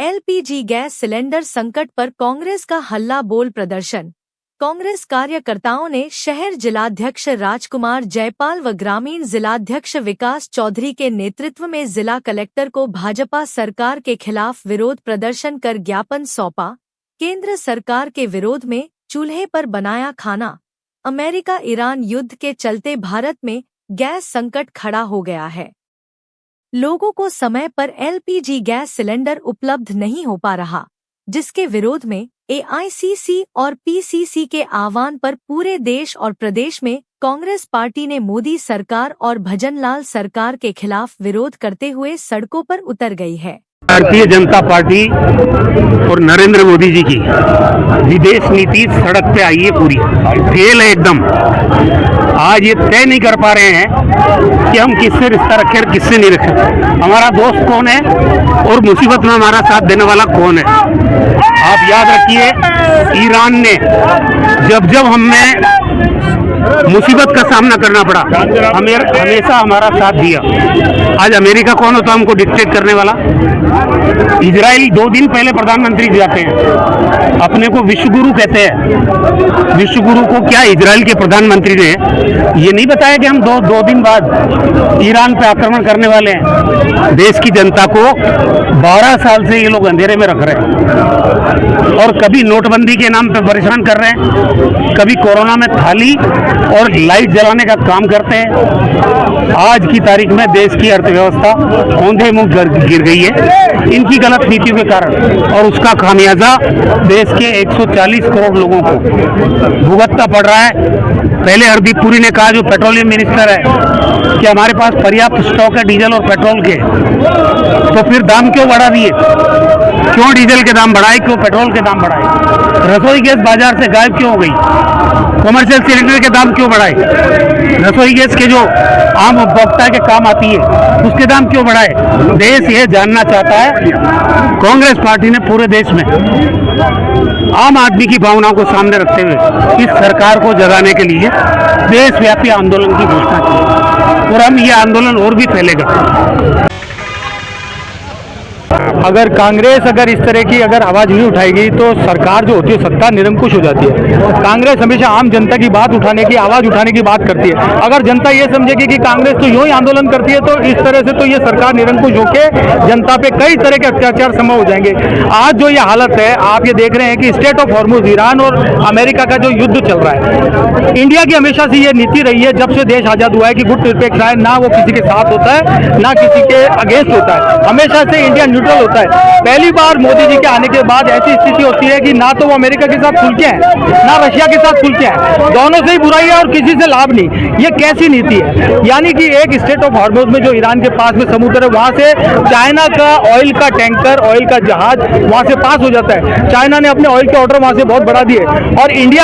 LPG gas cylinder संकट पर कांग्रेस का हल्ला बोल प्रदर्शन। कांग्रेस कार्यकर्ताओं ने शहर जिलाध्यक्ष राजकुमार जयपाल व ग्रामीण जिलाध्यक्ष विकास चौधरी के नेतृत्व में जिला कलेक्टर को भाजपा सरकार के खिलाफ विरोध प्रदर्शन कर ज्ञापन सौंपा। केंद्र सरकार के विरोध में चूल्हे पर बनाया खाना। अमेरिका ईरान युद्ध के चलते भारत में गैस संकट खड़ा हो गया है। लोगों को समय पर एलपीजी गैस सिलेंडर उपलब्ध नहीं हो पा रहा, जिसके विरोध में एआईसीसी और पीसीसी के आह्वान पर पूरे देश और प्रदेश में कांग्रेस पार्टी ने मोदी सरकार और भजनलाल सरकार के खिलाफ विरोध करते हुए सड़कों पर उतर गई है। भारतीय जनता पार्टी और नरेंद्र मोदी जी की विदेश नीति सड़क पे आई है, पूरी फेल है एकदम। आज ये तय नहीं कर पा रहे हैं कि हम किससे रिश्ता रखें और किससे नहीं रखें, हमारा दोस्त कौन है और मुसीबत में हमारा साथ देने वाला कौन है। आप याद रखिए, ईरान ने जब हमें मुसीबत का सामना करना पड़ा, हमेशा हमारा साथ दिया। आज अमेरिका कौन होता हमको डिक्टेट करने वाला। इजराइल 2 दिन पहले प्रधानमंत्री जाते हैं, अपने को विश्वगुरु कहते हैं। विश्वगुरु को क्या इजराइल के प्रधानमंत्री ने ये नहीं बताया कि हम दो दिन बाद ईरान पे आक्रमण करने वाले हैं। देश की जनता को 12 साल से ये लोग अंधेरे में रख रहे हैं और कभी नोटबंदी के नाम पे परेशान कर रहे हैं, कभी कोरोना में थाली और लाइट जलाने का काम करते हैं। आज की तारीख में देश की अर्थव्यवस्था औंधे मुंह गिर गई है इनकी गलत नीतियों के कारण, और उसका खामियाजा देश के 140 करोड़ लोगों को भुगतना पड़ रहा है। पहले हरदीप पुरी ने कहा, जो पेट्रोलियम मिनिस्टर है, कि हमारे पास पर्याप्त स्टॉक है डीजल और पेट्रोल के, तो फिर दाम क्यों बढ़ा दिए? क्यों डीजल के दाम बढ़ाए, क्यों पेट्रोल के दाम बढ़ाए? रसोई गैस बाजार से गायब क्यों हो गई? कमर्शियल सिलेंडर के दाम क्यों बढ़ाए? रसोई गैस के जो आम उपभोक्ता के काम आती है उसके दाम क्यों बढ़ाए? देश ये जानना चाहता है। कांग्रेस पार्टी ने पूरे देश में आम आदमी की भावनाओं को सामने रखते हुए इस सरकार को जगाने के लिए देशव्यापी आंदोलन की घोषणा की, और हम ये आंदोलन और भी फैलेगा। अगर कांग्रेस इस तरह की आवाज नहीं उठाएगी तो सरकार जो होती है सत्ता निरंकुश हो जाती है। कांग्रेस हमेशा आम जनता की बात उठाने की, आवाज उठाने की बात करती है। अगर जनता ये समझेगी कि कांग्रेस तो यूं ही आंदोलन करती है, तो इस तरह से तो ये सरकार निरंकुश होकर जनता पे कई तरह के अत्याचार संभव हो जाएंगे। आज जो ये हालत है, आप ये देख रहे हैं कि स्टेट ऑफ हॉर्मुज, ईरान और अमेरिका का जो युद्ध चल रहा है, इंडिया की हमेशा से ये नीति रही है जब से देश आजाद हुआ है कि गुट निरपेक्ष है, ना वो किसी के साथ होता है ना किसी के अगेंस्ट होता है, हमेशा से इंडिया न्यूट्रल होता है। पहली बार मोदी जी के आने के बाद ऐसी स्थिति होती है कि ना तो वो अमेरिका के साथ खुल के हैं, ना रशिया के साथ खुल के हैं, दोनों से ही बुराई है और किसी से लाभ नहीं। ये कैसी नीति है? यानी कि एक स्टेट ऑफ हॉर्मुज में जो ईरान के पास में समुद्र है, वहां से चाइना का ऑयल का टैंकर, ऑयल का जहाज वहां से पास हो जाता है। चाइना ने अपने ऑयल के ऑर्डर वहां से बहुत बढ़ा दिए, और इंडिया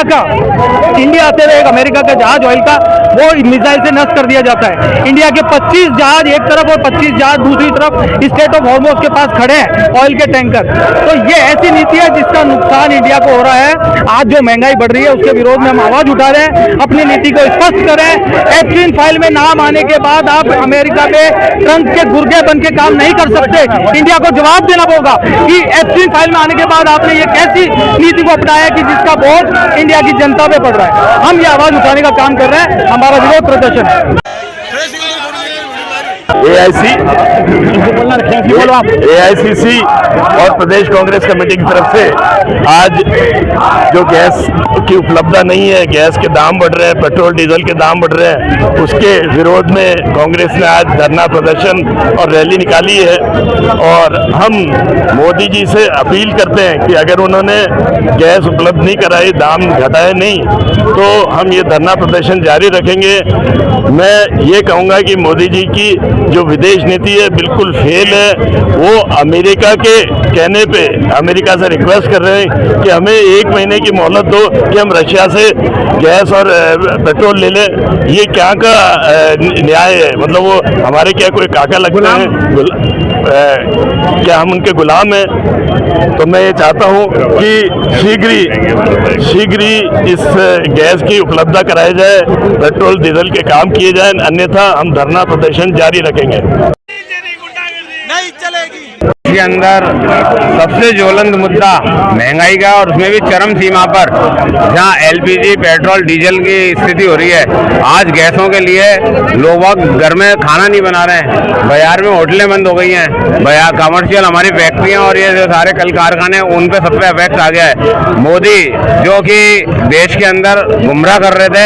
आते हुए एक अमेरिका का जहाज ऑयल का वो मिसाइल से नष्ट कर दिया जाता है। इंडिया के 25 जहाज एक तरफ और 25 जहाज दूसरी तरफ स्टेट ऑफ हॉर्मुज के पास खड़े हैं, ऑयल के टैंकर। तो ये ऐसी नीति है जिसका नुकसान इंडिया को हो रहा है। आज जो महंगाई बढ़ रही है उसके विरोध में हम आवाज उठा रहे हैं, अपनी नीति को स्पष्ट करें। एप्स्टीन फाइल में नाम आने के बाद आप अमेरिका में ट्रंप के गुर्गे बन के काम नहीं कर सकते। इंडिया को जवाब देना होगा कि एप्स्टीन फाइल में आने के बाद आपने ये कैसी नीति को अपनाया कि जिसका बोझ इंडिया की जनता पे पड़ रहा है। हम ये आवाज उठाने का काम कर रहे हैं, हमारा विरोध प्रदर्शन है। एआईसीसी और प्रदेश कांग्रेस कमेटी की तरफ से आज जो गैस की उपलब्धता नहीं है, गैस के दाम बढ़ रहे हैं, पेट्रोल डीजल के दाम बढ़ रहे हैं, उसके विरोध में कांग्रेस ने आज धरना प्रदर्शन और रैली निकाली है। और हम मोदी जी से अपील करते हैं कि अगर उन्होंने गैस उपलब्ध नहीं कराई, दाम घटाए नहीं, तो हम ये धरना प्रदर्शन जारी रखेंगे। मैं ये कहूँगा कि मोदी जी की जो विदेश नीति है बिल्कुल फेल है। वो अमेरिका के कहने पे अमेरिका से रिक्वेस्ट कर रहे हैं कि हमें 1 महीने की मोहलत दो कि हम रशिया से गैस और पेट्रोल ले लें। ये क्या का न्याय है? मतलब वो हमारे क्या कोई काका लगते हैं? क्या हम उनके गुलाम हैं? तो मैं ये चाहता हूँ कि शीघ्र ही इस गैस की उपलब्धता कराई जाए, पेट्रोल डीजल के काम किए जाए, अन्यथा हम धरना प्रदर्शन जारी रखेंगे। नहीं चलेगी। के अंदर सबसे ज्वलंत मुद्दा महंगाई का, और उसमें भी चरम सीमा पर, जहां एलपीजी पेट्रोल डीजल की स्थिति हो रही है। आज गैसों के लिए लोग घर में खाना नहीं बना रहे हैं, बाजार में होटलें बंद हो गई हैं, बाजार कमर्शियल हमारी फैक्ट्रियां और ये जो सारे कल कारखाने उन पे सब पे इफेक्ट आ गया है। मोदी जो कि देश के अंदर गुमराह कर रहे थे,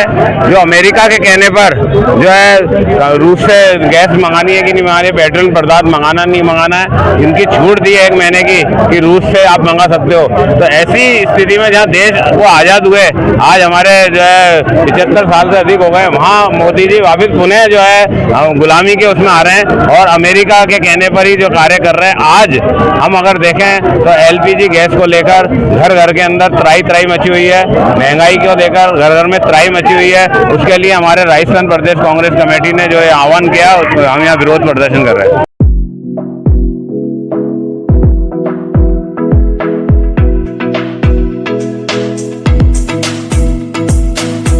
जो अमेरिका के कहने पर जो है रूस से गैस मंगानी है कि नहीं मंगानी है, पेट्रोल पदार्थ मंगाना नहीं मंगाना है, इनकी छूट दी है 1 महीने की कि रूस से आप मंगा सकते हो। तो ऐसी स्थिति में जहां देश वो आज़ाद हुए, आज हमारे जो है 75 साल से अधिक हो गए, वहाँ मोदी जी वापिस पुनः जो है गुलामी के उसमें आ रहे हैं और अमेरिका के कहने पर ही जो कार्य कर रहे हैं। आज हम अगर देखें तो एलपीजी गैस को लेकर घर घर के अंदर त्राही मची हुई है, महंगाई को लेकर घर घर में त्राही मची हुई है। उसके लिए हमारे राजस्थान प्रदेश कांग्रेस कमेटी ने जो है आह्वान किया, हम यहाँ विरोध प्रदर्शन कर रहे हैं।